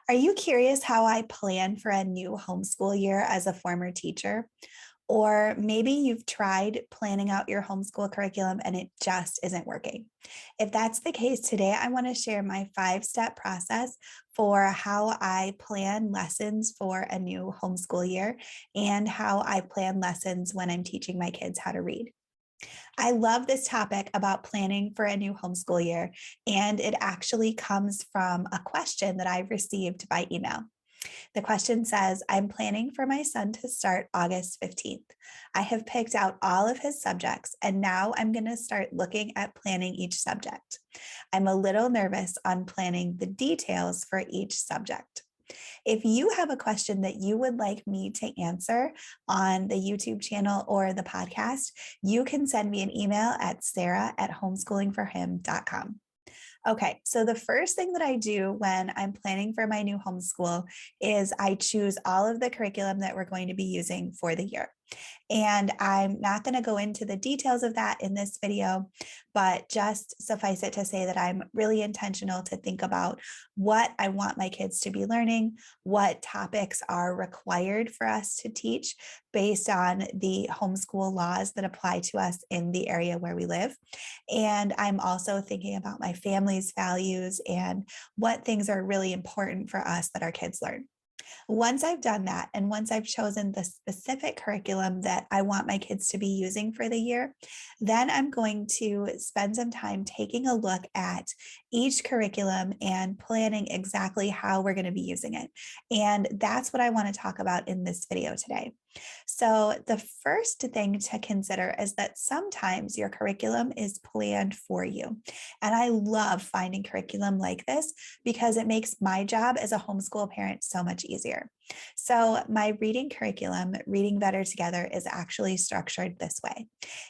Are you curious how I plan for a new homeschool year as a former teacher? Or maybe you've tried planning out your homeschool curriculum and it just isn't working. If that's the case, today I want to share my 5-step process for how I plan lessons for a new homeschool year and how I plan lessons when I'm teaching my kids how to read. I love this topic about planning for a new homeschool year, and it actually comes from a question that I've received by email. The question says, I'm planning for my son to start August 15th. I have picked out all of his subjects, and now I'm going to start looking at planning each subject. I'm a little nervous on planning the details for each subject. If you have a question that you would like me to answer on the YouTube channel or the podcast, you can send me an email at sarah@homeschoolingforhim.com. Okay, so the first thing that I do when I'm planning for my new homeschool is I choose all of the curriculum that we're going to be using for the year. And I'm not going to go into the details of that in this video, but just suffice it to say that I'm really intentional to think about what I want my kids to be learning, what topics are required for us to teach based on the homeschool laws that apply to us in the area where we live. And I'm also thinking about my family's values and what things are really important for us that our kids learn. Once I've done that, and once I've chosen the specific curriculum that I want my kids to be using for the year, then I'm going to spend some time taking a look at each curriculum and planning exactly how we're going to be using it. And that's what I want to talk about in this video today. So, the first thing to consider is that sometimes your curriculum is planned for you. And I love finding curriculum like this because it makes my job as a homeschool parent so much easier. So, my reading curriculum, Reading Better Together, is actually structured this way.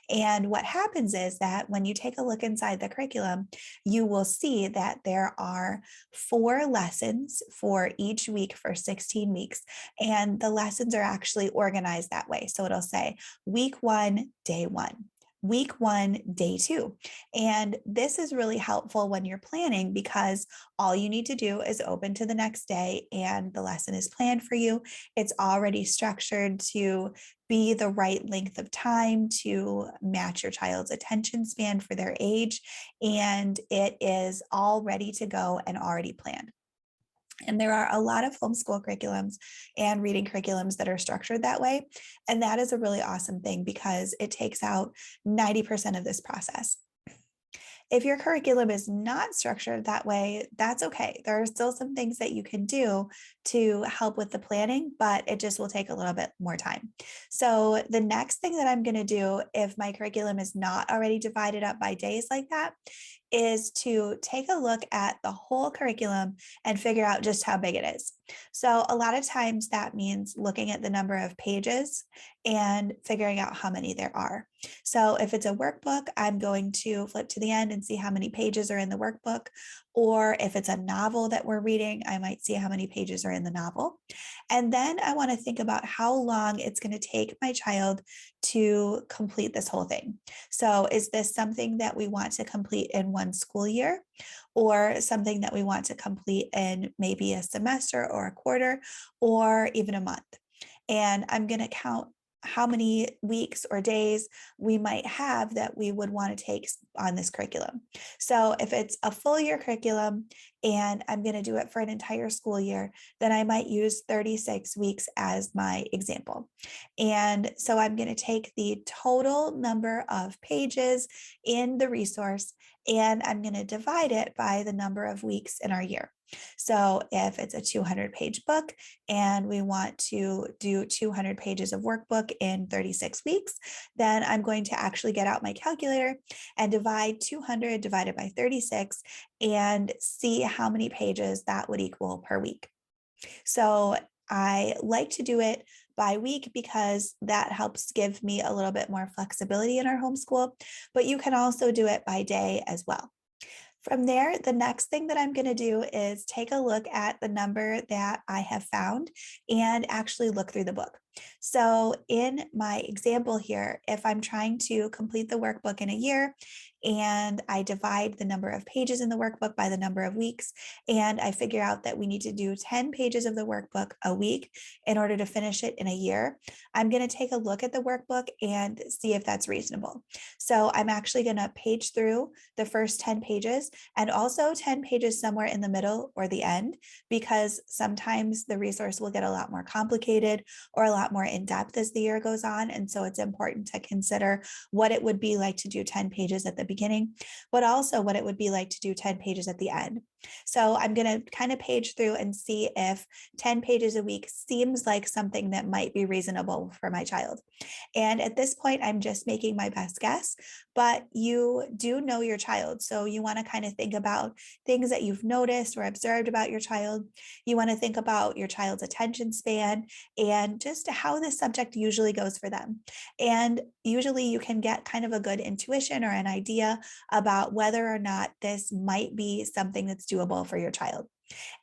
And what happens is that when you take a look inside the curriculum, you will see that there are 4 lessons for each week for 16 weeks. And the lessons are actually organized that way. So it'll say week 1, day 1. Week 1, day 2. And this is really helpful when you're planning because all you need to do is open to the next day and the lesson is planned for you. It's already structured to be the right length of time to match your child's attention span for their age. And it is all ready to go and already planned. And there are a lot of homeschool curriculums and reading curriculums that are structured that way. And that is a really awesome thing because it takes out 90% of this process. If your curriculum is not structured that way, that's okay. There are still some things that you can do to help with the planning, but it just will take a little bit more time. So the next thing that I'm going to do if my curriculum is not already divided up by days like that is to take a look at the whole curriculum and figure out just how big it is. So a lot of times that means looking at the number of pages and figuring out how many there are. So if it's a workbook, I'm going to flip to the end and see how many pages are in the workbook. Or if it's a novel that we're reading, I might see how many pages are in the novel. And then I want to think about how long it's going to take my child to complete this whole thing. So is this something that we want to complete in one school year or something that we want to complete in maybe a semester or a quarter or even a month? And I'm going to count how many weeks or days we might have that we would want to take on this curriculum. So if it's a full year curriculum and I'm going to do it for an entire school year, then I might use 36 weeks as my example. And so I'm going to take the total number of pages in the resource and I'm going to divide it by the number of weeks in our year. So if it's a 200-page book and we want to do 200 pages of workbook in 36 weeks, then I'm going to actually get out my calculator and divide 200 divided by 36 and see how many pages that would equal per week. So I like to do it by week because that helps give me a little bit more flexibility in our homeschool, but you can also do it by day as well. From there, the next thing that I'm going to do is take a look at the number that I have found and actually look through the book. So in my example here, if I'm trying to complete the workbook in a year and I divide the number of pages in the workbook by the number of weeks, and I figure out that we need to do 10 pages of the workbook a week in order to finish it in a year, I'm going to take a look at the workbook and see if that's reasonable. So I'm actually going to page through the first 10 pages and also 10 pages somewhere in the middle or the end, because sometimes the resource will get a lot more complicated or a lot more in depth as the year goes on. And so it's important to consider what it would be like to do 10 pages at the beginning, but also what it would be like to do 10 pages at the end. So I'm going to kind of page through and see if 10 pages a week seems like something that might be reasonable for my child. And at this point, I'm just making my best guess, but you do know your child. So you want to kind of think about things that you've noticed or observed about your child. You want to think about your child's attention span and just how the subject usually goes for them. And usually you can get kind of a good intuition or an idea about whether or not this might be something that's doable for your child.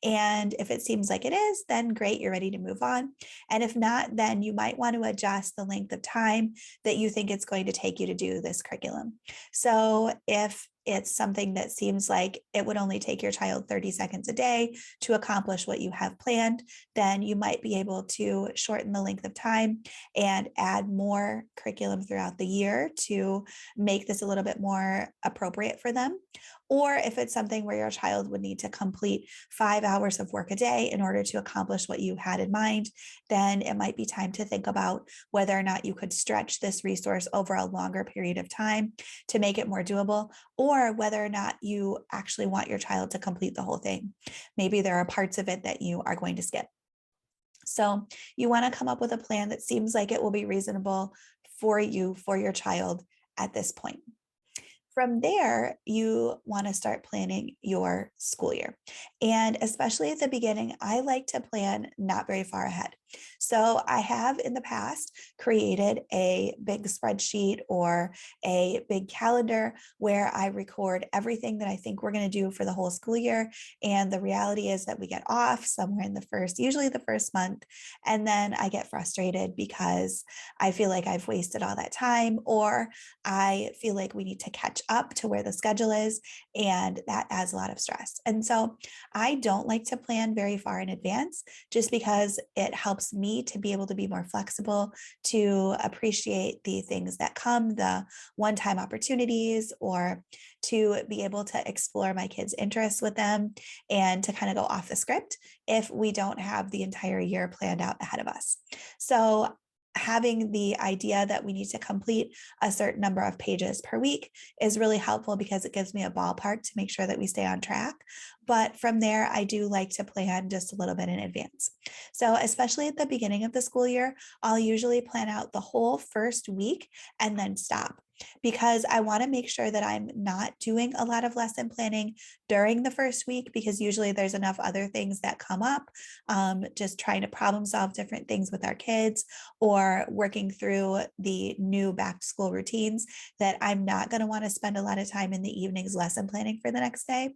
And if it seems like it is, then great, you're ready to move on. And if not, then you might want to adjust the length of time that you think it's going to take you to do this curriculum. So if it's something that seems like it would only take your child 30 seconds a day to accomplish what you have planned, then you might be able to shorten the length of time and add more curriculum throughout the year to make this a little bit more appropriate for them. Or if it's something where your child would need to complete 5 hours of work a day in order to accomplish what you had in mind, then it might be time to think about whether or not you could stretch this resource over a longer period of time to make it more doable, or whether or not you actually want your child to complete the whole thing. Maybe there are parts of it that you are going to skip. So you want to come up with a plan that seems like it will be reasonable for you, for your child at this point. From there, you want to start planning your school year. And especially at the beginning, I like to plan not very far ahead. So I have in the past created a big spreadsheet or a big calendar where I record everything that I think we're going to do for the whole school year. And the reality is that we get off somewhere in the first, usually the first month. And then I get frustrated because I feel like I've wasted all that time, or I feel like we need to catch up to where the schedule is, and that adds a lot of stress. And so I don't like to plan very far in advance just because it helps me to be able to be more flexible, to appreciate the things that come, the one-time opportunities, or to be able to explore my kids' interests with them and to kind of go off the script if we don't have the entire year planned out ahead of us. So having the idea that we need to complete a certain number of pages per week is really helpful because it gives me a ballpark to make sure that we stay on track. But from there, I do like to plan just a little bit in advance. So especially at the beginning of the school year, I'll usually plan out the whole first week and then stop, because I want to make sure that I'm not doing a lot of lesson planning during the first week, because usually there's enough other things that come up, just trying to problem solve different things with our kids or working through the new back to school routines, that I'm not going to want to spend a lot of time in the evenings lesson planning for the next day.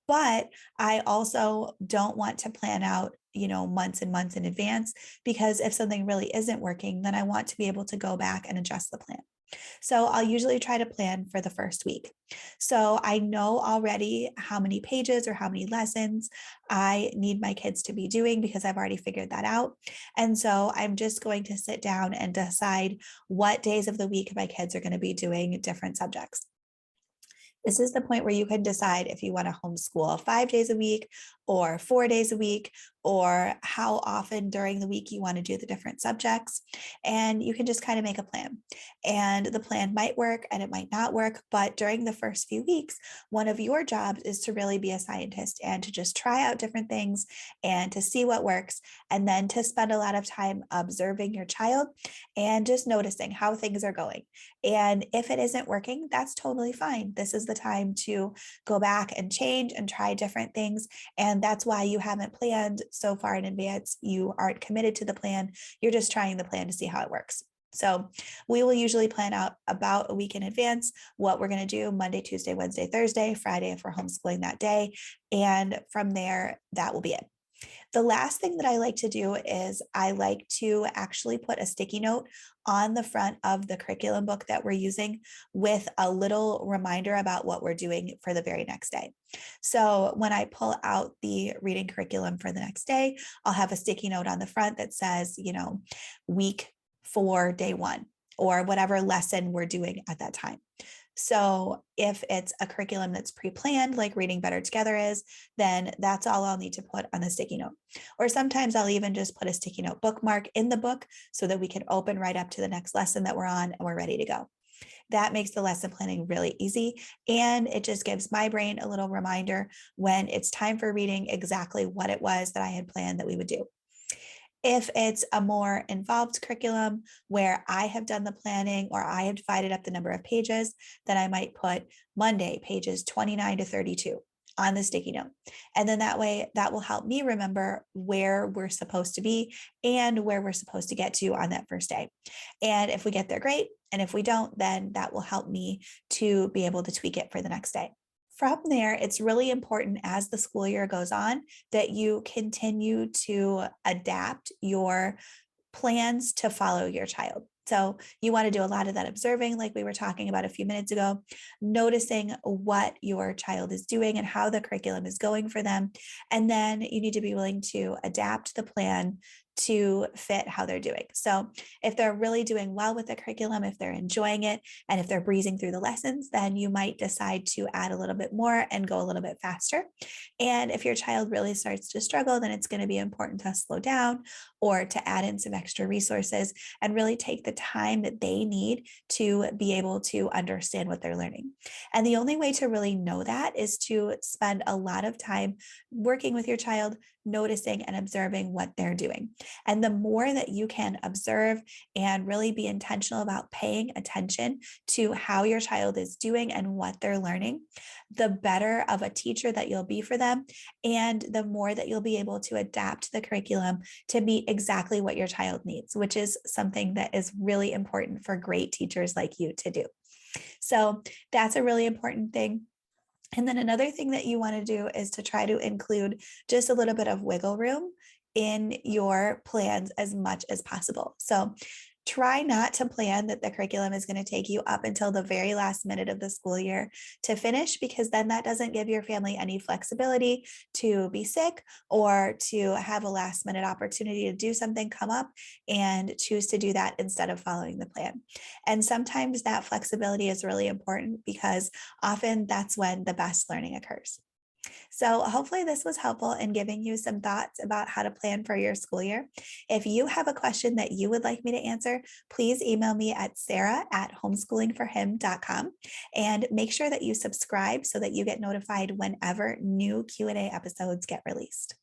But I also don't want to plan out, months and months in advance, because if something really isn't working, then I want to be able to go back and adjust the plan. So I'll usually try to plan for the first week. So I know already how many pages or how many lessons I need my kids to be doing because I've already figured that out. And so I'm just going to sit down and decide what days of the week my kids are going to be doing different subjects. This is the point where you can decide if you want to homeschool 5 days a week or 4 days a week, or how often during the week you want to do the different subjects. And you can just kind of make a plan. And the plan might work and it might not work. But during the first few weeks, one of your jobs is to really be a scientist and to just try out different things and to see what works. And then to spend a lot of time observing your child and just noticing how things are going. And if it isn't working, that's totally fine. This is the time to go back and change and try different things. And that's why you haven't planned so far in advance. You aren't committed to the plan. You're just trying the plan to see how it works. So we will usually plan out about a week in advance what we're going to do Monday, Tuesday, Wednesday, Thursday, Friday if we're homeschooling that day. And from there, that will be it. The last thing that I like to do is I like to actually put a sticky note on the front of the curriculum book that we're using with a little reminder about what we're doing for the very next day. So when I pull out the reading curriculum for the next day, I'll have a sticky note on the front that says, week 4, day 1, or whatever lesson we're doing at that time. So if it's a curriculum that's pre-planned, like Reading Better Together is, then that's all I'll need to put on the sticky note. Or sometimes I'll even just put a sticky note bookmark in the book so that we can open right up to the next lesson that we're on and we're ready to go. That makes the lesson planning really easy. And it just gives my brain a little reminder when it's time for reading exactly what it was that I had planned that we would do. If it's a more involved curriculum where I have done the planning or I have divided up the number of pages, then I might put Monday, pages 29 to 32 on the sticky note. And then that way, that will help me remember where we're supposed to be and where we're supposed to get to on that first day. And if we get there, great. And if we don't, then that will help me to be able to tweak it for the next day. From there, it's really important as the school year goes on that you continue to adapt your plans to follow your child. So you want to do a lot of that observing, like we were talking about a few minutes ago, noticing what your child is doing and how the curriculum is going for them. And then you need to be willing to adapt the plan to fit how they're doing. So if they're really doing well with the curriculum, if they're enjoying it, and if they're breezing through the lessons, then you might decide to add a little bit more and go a little bit faster. And if your child really starts to struggle, then it's going to be important to slow down or to add in some extra resources and really take the time that they need to be able to understand what they're learning. And the only way to really know that is to spend a lot of time working with your child, noticing and observing what they're doing. And the more that you can observe and really be intentional about paying attention to how your child is doing and what they're learning, the better of a teacher that you'll be for them. And the more that you'll be able to adapt the curriculum to meet exactly what your child needs, which is something that is really important for great teachers like you to do. So that's a really important thing. And then another thing that you want to do is to try to include just a little bit of wiggle room in your plans as much as possible. So try not to plan that the curriculum is going to take you up until the very last minute of the school year to finish, because then that doesn't give your family any flexibility to be sick or to have a last minute opportunity to do something come up and choose to do that instead of following the plan. And sometimes that flexibility is really important because often that's when the best learning occurs. So hopefully this was helpful in giving you some thoughts about how to plan for your school year. If you have a question that you would like me to answer, please email me at sarah@homeschoolingforhim.com and make sure that you subscribe so that you get notified whenever new Q&A episodes get released.